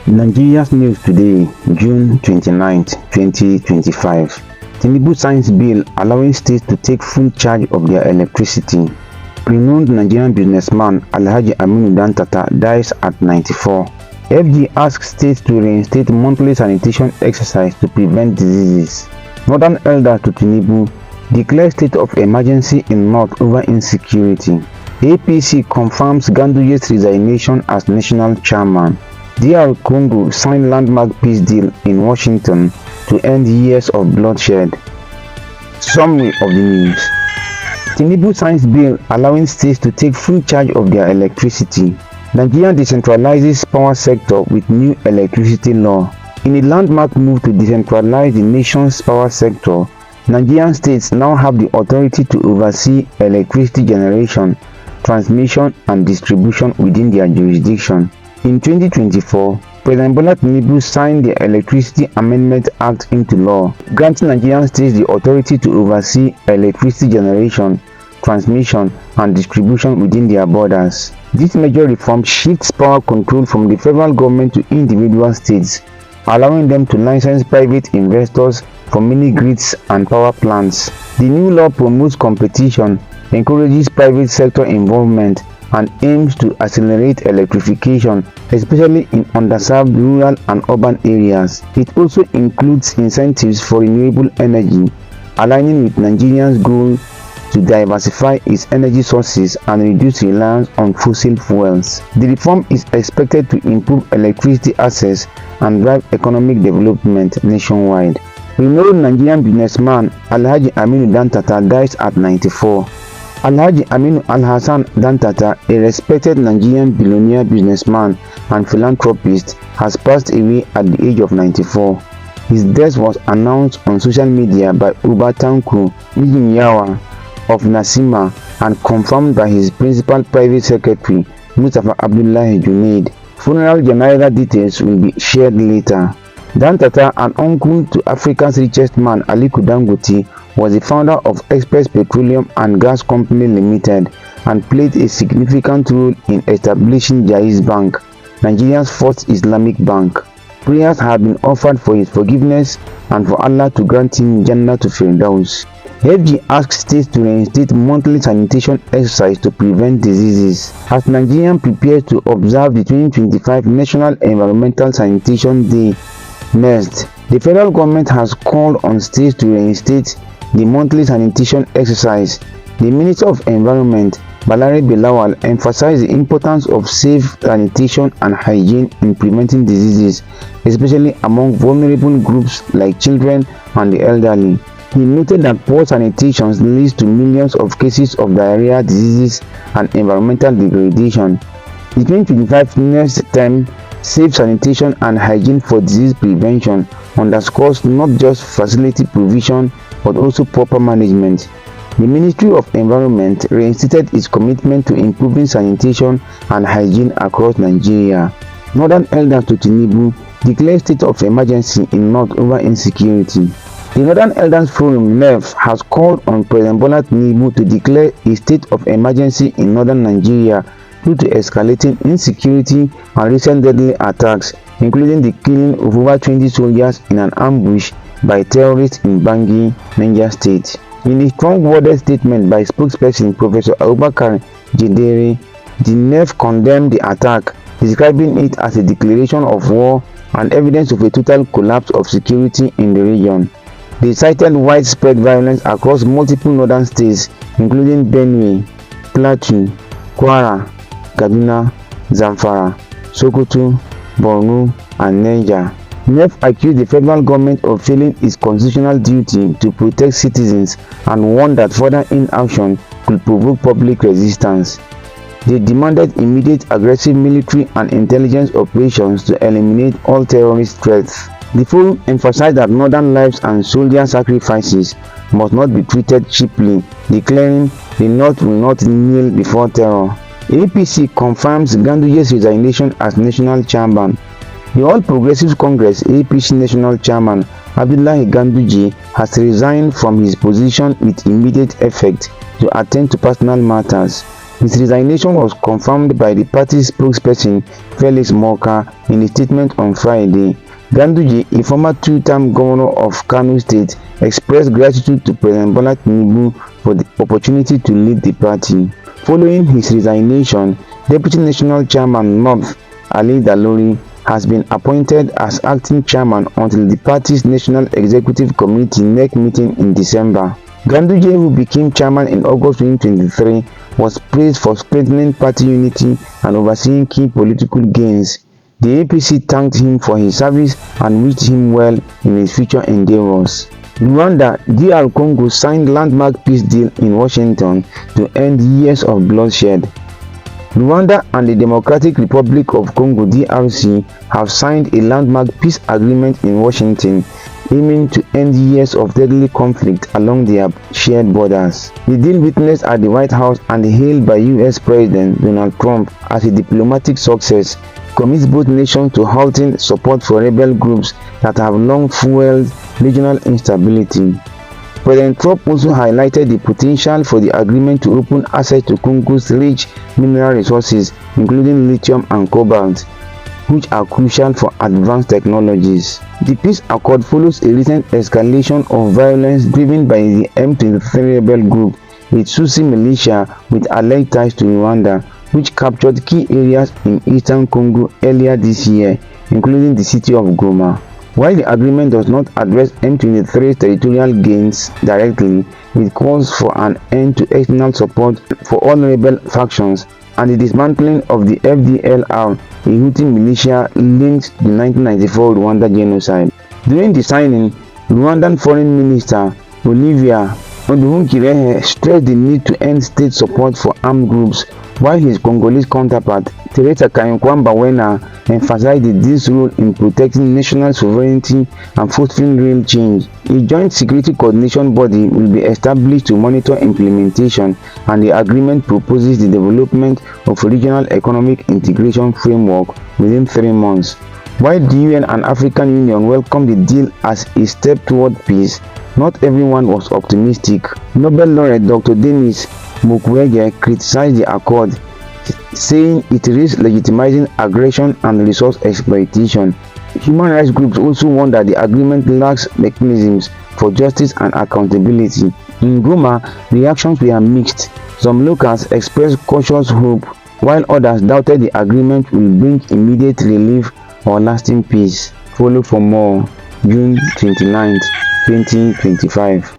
Nigeria's news today, June 29, 2025. Tinubu signs bill allowing states to take full charge of their electricity. Renowned Nigerian businessman Alhaji Aminu Dantata dies at 94. FG asks states to reinstate monthly sanitation exercise to prevent diseases. Northern elder to Tinubu declare state of emergency in North over insecurity. APC confirms Ganduje's resignation as national chairman. DR Congo signed landmark peace deal in Washington to end years of bloodshed. Summary of the news. Tinubu signs bill allowing states to take full charge of their electricity. Nigeria decentralizes power sector with new electricity law. In a landmark move to decentralize the nation's power sector, Nigerian states now have the authority to oversee electricity generation, transmission and distribution within their jurisdiction. In 2024, President Bola Tinubu signed the Electricity Amendment Act into law, granting Nigerian states the authority to oversee electricity generation, transmission, and distribution within their borders. This major reform shifts power control from the federal government to individual states, allowing them to license private investors for mini grids and power plants. The new law promotes competition, encourages private sector involvement, and aims to accelerate electrification, especially in underserved rural and urban areas. It also includes incentives for renewable energy, aligning with Nigeria's goal to diversify its energy sources and reduce reliance on fossil fuels. The reform is expected to improve electricity access and drive economic development nationwide. Renowned Nigerian businessman Alhaji Aminu Dantata dies at 94. Alhaji Aminu Al-Hassan Dantata, a respected Nigerian billionaire businessman and philanthropist, has passed away at the age of 94. His death was announced on social media by Uba Tanku Mijinyawa of Nasima and confirmed by his principal private secretary, Mustafa Abdullahi Junaid. Funeral general details will be shared later. Dantata, an uncle to Africa's richest man Aliko Dangote, was the founder of Express Petroleum and Gas Company Limited and played a significant role in establishing Jaiz Bank, Nigeria's first Islamic bank. Prayers have been offered for his forgiveness and for Allah to grant him Jannah to Firdaus. FG asks states to reinstate monthly sanitation exercise to prevent diseases. As Nigeria prepares to observe the 2025 National Environmental Sanitation Day, NEST, the federal government has called on states to reinstate the monthly sanitation exercise. The Minister of Environment, Balare Bilawal, emphasized the importance of safe sanitation and hygiene in preventing diseases, especially among vulnerable groups like children and the elderly. He noted that poor sanitation leads to millions of cases of diarrhea diseases and environmental degradation. The 2025 next term Safe Sanitation and Hygiene for Disease Prevention underscores not just facility provision but also proper management. The Ministry of Environment reinstated its commitment to improving sanitation and hygiene across Nigeria. Northern elders to Tinubu declare state of emergency in North over insecurity. The Northern Elders Forum (NEF) has called on President Bola Tinubu to declare a state of emergency in northern Nigeria due to escalating insecurity and recent deadly attacks, including the killing of over 20 soldiers in an ambush by terrorists in Bangi, Niger State. In a strong-worded statement by spokesperson Professor Abubakar Jedere, the NEF condemned the attack, describing it as a declaration of war and evidence of a total collapse of security in the region. They cited widespread violence across multiple northern states, including Benue, Plateau, Kwara, Kaduna, Zamfara, Sokoto, Borno, and Niger. NEF accused the federal government of failing its constitutional duty to protect citizens and warned that further inaction could provoke public resistance. They demanded immediate aggressive military and intelligence operations to eliminate all terrorist threats. The forum emphasized that northern lives and soldier sacrifices must not be treated cheaply, declaring the North will not kneel before terror. APC confirms Ganduje's resignation as national chairman. The All Progressives Congress APC national chairman Abdullahi Ganduje has resigned from his position with immediate effect to attend to personal matters. His resignation was confirmed by the party's spokesperson Felix Morka in a statement on Friday. Ganduje, a former two-term governor of Kano State, expressed gratitude to President Bola Tinubu for the opportunity to lead the party. Following his resignation, Deputy National Chairman North Ali Dalori has been appointed as acting chairman until the party's National Executive Committee next meeting in December. Ganduje, who became chairman in August 2023, was praised for strengthening party unity and overseeing key political gains. The APC thanked him for his service and wished him well in his future endeavors. Rwanda, DR Congo signed landmark peace deal in Washington to end years of bloodshed. Rwanda and the Democratic Republic of Congo (DRC) have signed a landmark peace agreement in Washington, aiming to end years of deadly conflict along their shared borders. The deal, witnessed at the White House and hailed by US President Donald Trump as a diplomatic success, commits both nations to halting support for rebel groups that have long fueled regional instability. President Trump also highlighted the potential for the agreement to open access to Congo's rich mineral resources, including lithium and cobalt, which are crucial for advanced technologies. The peace accord follows a recent escalation of violence driven by the M23 rebel group, a Tutsi militia with allied ties to Rwanda, which captured key areas in eastern Congo earlier this year, including the city of Goma. While the agreement does not address M23's territorial gains directly, it calls for an end to external support for all rebel factions and the dismantling of the FDLR, a Hutu militia linked to the 1994 Rwanda genocide. During the signing, Rwandan Foreign Minister Olivier Nduhungirehe stressed the need to end state support for armed groups, while his Congolese counterpart, Teresa Kayonkwamba emphasized the deal's role in protecting national sovereignty and fostering real change. A joint security coordination body will be established to monitor implementation, and the agreement proposes the development of a regional economic integration framework within 3 months. While the UN and African Union welcomed the deal as a step toward peace, not everyone was optimistic. Nobel laureate Dr. Denis Mukwege criticized the accord, saying it risks legitimizing aggression and resource exploitation. Human rights groups also warned that the agreement lacks mechanisms for justice and accountability. In Goma, reactions were mixed. Some locals expressed cautious hope, while others doubted the agreement will bring immediate relief or lasting peace. Follow for more. June 29, 2025.